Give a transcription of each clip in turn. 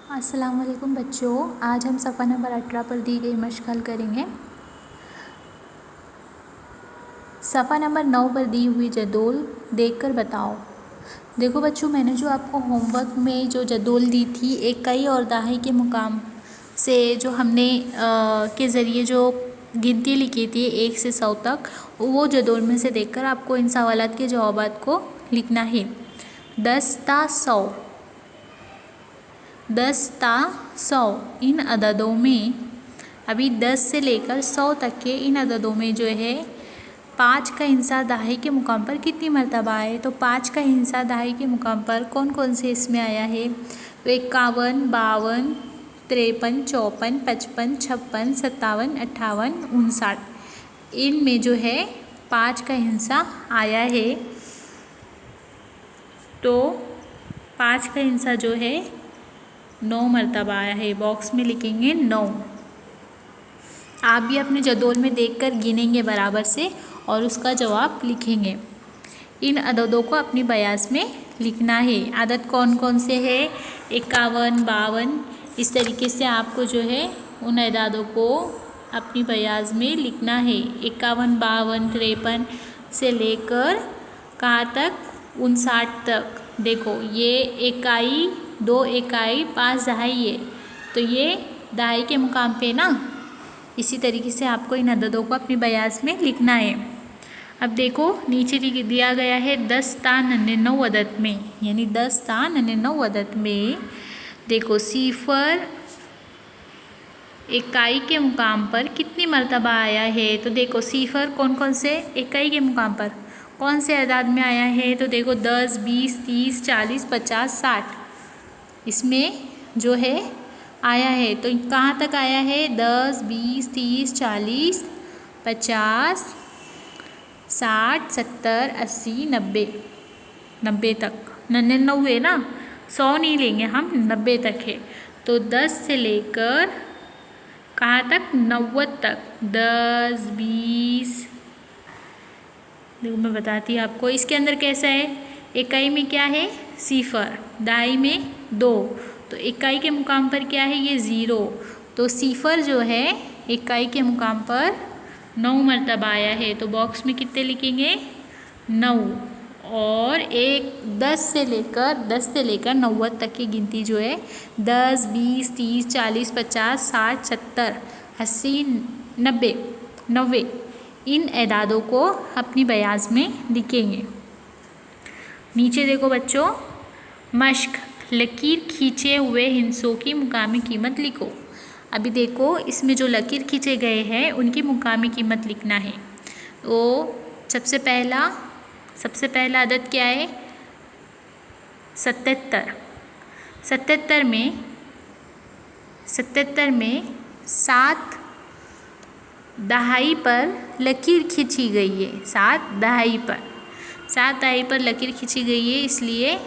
अस्सलाम वालेकुम बच्चों, आज हम सफ़ा नंबर 18 पर दी गई मशक हल करेंगे। सफ़ा नंबर 9 पर दी हुई जदोल देखकर बताओ। देखो बच्चों, मैंने जो आपको होमवर्क में जो जदोल दी थी इकाई और दहाई के मुकाम से जो हमने के ज़रिए जो गिनती लिखी थी 1 से 100 तक, वो जदोल में से देखकर आपको इन सवालात के जवाबात को लिखना है। 10 ता 100, 10 ता 100 इन अददों में, अभी 10 से लेकर 100 तक के इन अददों में जो है 5 का हिस्सा दहाई के मुकाम पर कितनी मरतबा आए। तो 5 का हिस्सा दहाई के मुकाम पर कौन कौन से इसमें आया है। तो 51, 52, 53, 54, 55, 56, 57, 58, 59, इनमें जो है 5 का हिस्सा आया है। तो 5 का हिस्सा जो है 9 मरतबा आया है। बॉक्स में लिखेंगे 9। आप भी अपने जदोल में देखकर गिनेंगे बराबर से और उसका जवाब लिखेंगे। इन अददों को अपनी बयास में लिखना है। अदद कौन कौन से हैं। 51, 52, इस तरीके से आपको जो है उन अदादों को अपनी बयास में लिखना है। 51, 52, 53 से लेकर कहाँ तक, 59 तक। देखो ये इकाई, 2 इकाई, 5 दहाई है, तो ये दहाई के मुकाम पे ना। इसी तरीके से आपको इन अददों को अपनी बयास में लिखना है। अब देखो नीचे दिया गया है 10 ता 99 अदद में, यानी 10 ता 99 अदद में देखो सिफर इकाई के मुकाम पर कितनी मरतबा आया है। तो देखो सिफर कौन कौन से इकाई के मुकाम पर कौन से अदाद में आया है। तो देखो 10, 20, 30, 40, 50, 60 इसमें जो है आया है। तो कहाँ तक आया है, 10, 20, 30, 40, 50, 60, 70, 80, 90, 90 तक। 99 ना, 100 नहीं लेंगे हम, 90 तक है। तो 10 से लेकर कहाँ तक, 90 तक। 10, 20, देखो मैं बताती हूँ आपको। इसके अंदर कैसा है, इकाई में क्या है, सिफर, दहाई में 2, तो इकाई के मुकाम पर क्या है, ये 0। तो सिफर जो है इकाई के मुकाम पर 9 मरतबा आया है। तो बॉक्स में कितने लिखेंगे, 9। और 10 से लेकर 90 तक की गिनती जो है 10, 20, 30, 40, 50, 60, 70, 80, 90, 90 इन एदादों को अपनी बयाज में लिखेंगे। नीचे देखो बच्चों, मश्क, लकीर खींचे हुए हिस्सों की मुकामी कीमत लिखो। अभी देखो इसमें जो लकीर खींचे गए हैं उनकी मुकामी कीमत लिखना है। तो सबसे पहला अदद क्या है, 77। 77 में 7 दहाई पर लकीर खींची गई है। 7 दहाई पर लकीर खींची गई है, इसलिए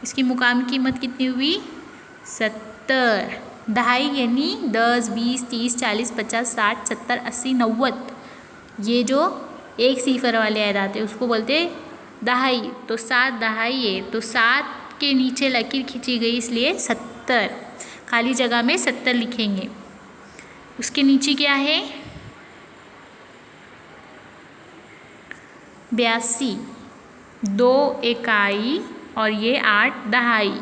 इसकी मुकामी कीमत कितनी हुई, 70। दहाई यानी 10, 20, 30, 40, 50, 60, 70, 80, 90, ये जो एक सिफर वाले अदाद है उसको बोलते दहाई। तो 7 दहाई है, तो 7 के नीचे लकीर खींची गई इसलिए 70, खाली जगह में 70 लिखेंगे। उसके नीचे क्या है, 82, 2 इकाई और ये 8 दहाई।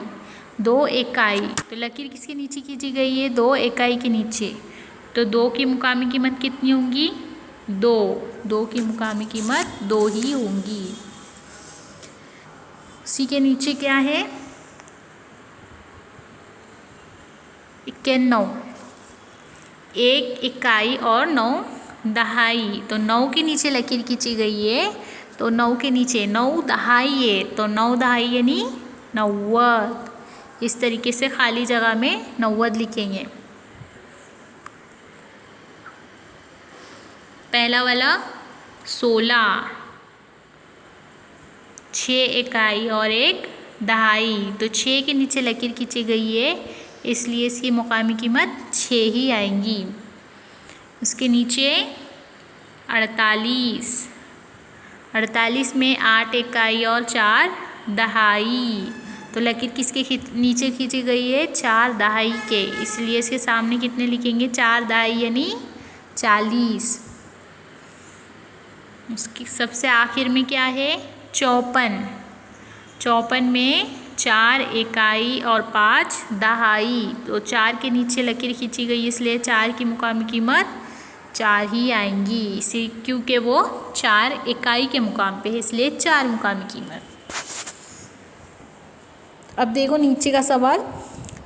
2 इकाई, तो लकीर किसके नीचे खींची गई है, 2 इकाई के नीचे। तो 2 की मुकामी कीमत कितनी होंगी, 2 की मुकामी कीमत 2 ही होंगी। उसी के नीचे क्या है, 91, 1 इकाई और 9 दहाई। तो 9 के नीचे लकीर खींची गई है, तो 9 के नीचे 9 दहाई है, तो 9 दहाई यानी 90। इस तरीके से खाली जगह में 90 लिखेंगे। पहला वाला 16, 6 इकाई और 1 दहाई। तो 6 के नीचे लकीर खींची गई है, इसलिए इसकी मुकामी कीमत 6 ही आएंगी। उसके नीचे 48 में 8 इकाई और 4 दहाई। तो लकीर किसके नीचे खींची गई है? 4 दहाई के, इसलिए इसके सामने कितने लिखेंगे? 4 दहाई यानी 40। उसकी सबसे आखिर में क्या है? 54। 54 में 4 इकाई और 5 दहाई, तो 4 के नीचे लकीर खींची गई, इसलिए 4 की मुकामी कीमत 4 ही आएंगी, इसी क्योंकि वो 4 इकाई के मुकाम पे है, इसलिए 4 मुकामी कीमत। अब देखो नीचे का सवाल,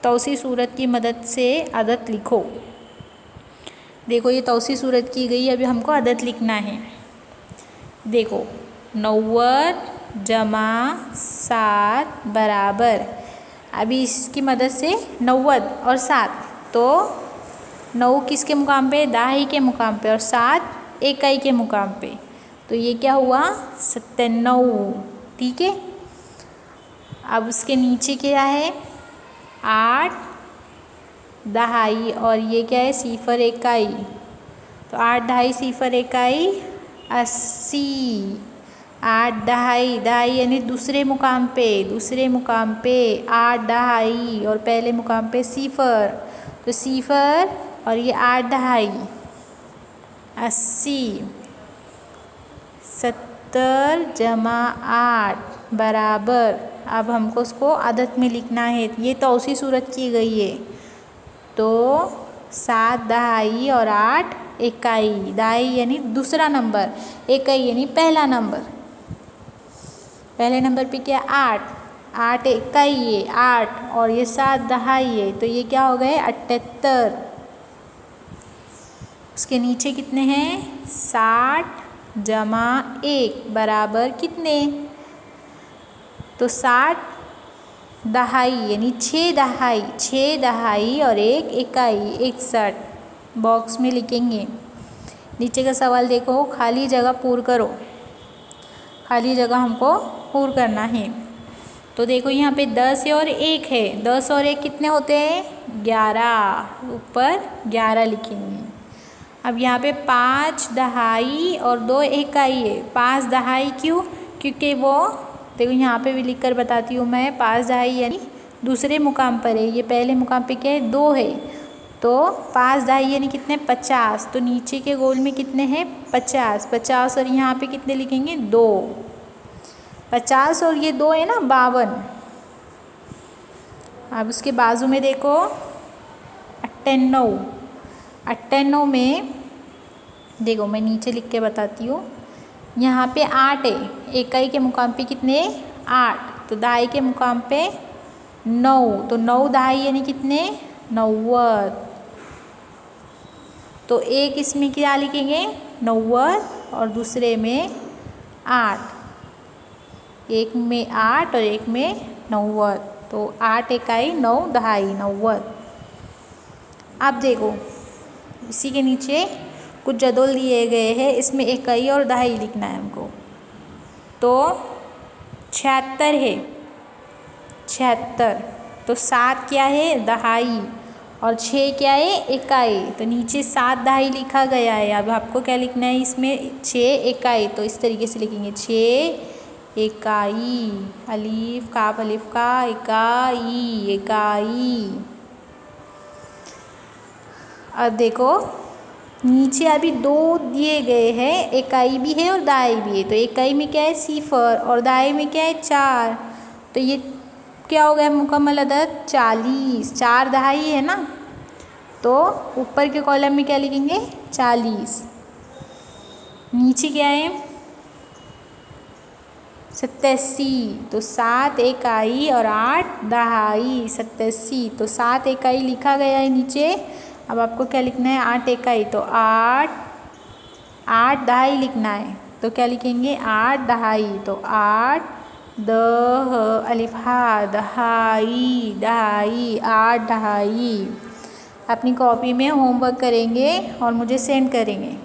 तौसी सूरत की मदद से अदद लिखो। देखो ये तौसी सूरत की गई, अभी हमको अदद लिखना है। देखो 90 जमा 7 बराबर, अभी इसकी मदद से 90 और 7, तो 9 किसके मुकाम पे? दहाई के मुकाम पे, और 7 इकाई के मुकाम पे, तो ये क्या हुआ? 97। ठीक है। अब उसके नीचे क्या है? 8 दहाई और ये क्या है? 0 इकाई, तो 8 दहाई 0 इकाई 80। 8 दहाई, दहाई यानी दूसरे मुकाम पे, 8 दहाई और पहले मुकाम पे 0, तो 0 और ये 8 दहाई 80। 70 जमा 8 बराबर, अब हमको उसको अदद में लिखना है, ये तौसी सूरत की गई है, तो 7 दहाई और 8 इकाई, दहाई यानी दूसरा नंबर, इकाई यानी पहला नंबर। पहले नंबर पे क्या? 8 इकाई है 8, और ये 7 दहाई है, तो ये क्या हो गए? 78। उसके नीचे कितने हैं? 60 जमा 1 बराबर कितने? तो 60 दहाई यानी 6 दहाई, 6 दहाई और 1 इकाई 61, बॉक्स में लिखेंगे। नीचे का सवाल देखो, खाली जगह पूर्ण करो। खाली जगह हमको पूर्ण करना है, तो देखो यहाँ पे 10 है और 1 है, 10 और 1 कितने होते हैं? 11, ऊपर 11 लिखेंगे। अब यहाँ पे 5 दहाई और 2 इकाई है, 5 दहाई क्यों? क्योंकि वो देखो यहाँ पे भी लिख कर बताती हूँ मैं, 5 दहाई यानी दूसरे मुकाम पर है, ये पहले मुकाम पे क्या है? 2 है, तो 5 दहाई यानी कितने? 50, तो नीचे के गोल में कितने हैं? 50, 50 और यहाँ पे कितने लिखेंगे? 2, 50 और ये 2 है ना, 52। अब उसके बाजू में देखो 98, 98 में देखो मैं नीचे लिख के बताती हूँ, यहाँ पे 8 है, इकाई के मुकाम पे कितने? 8, तो दहाई के मुकाम पे 9, तो 9 दहाई यानी कितने? 90, तो एक इसमें क्या लिखेंगे? 90 और दूसरे में 8, एक में 8 और एक में 90, तो 8 इकाई 9 दहाई 90। अब देखो इसी के नीचे कुछ जदोल दिए गए हैं, इसमें इकाई और दहाई लिखना है हमको, तो 76 है, 76, तो 7 क्या है? दहाई, और 6 क्या है? इकाई, तो नीचे 7 दहाई लिखा गया है, अब आपको क्या लिखना है? इसमें 6 इकाई, तो इस तरीके से लिखेंगे 6 इकाई, अलीफ काफ अलीफ का, इकाई, इकाई। अब देखो नीचे अभी 2 दिए गए हैं, इकाई भी है और दहाई भी है, तो इकाई में क्या है? 0 और दहाई में क्या है? 4, तो ये क्या हो गया? मुकम्मल अदद 40, 4 दहाई है ना, तो ऊपर के कॉलम में क्या लिखेंगे? 40। नीचे क्या है? 87, तो 7 इकाई और 8 दहाई 87, तो 7 इकाई लिखा गया है नीचे। अब आपको क्या लिखना है? 8 इकाई, तो 8 दहाई लिखना है, तो क्या लिखेंगे? 8 दहाई, तो 8 दह अलिफ हा दहाई, दहाई 8 दहाई। अपनी कॉपी में होमवर्क करेंगे और मुझे सेंड करेंगे।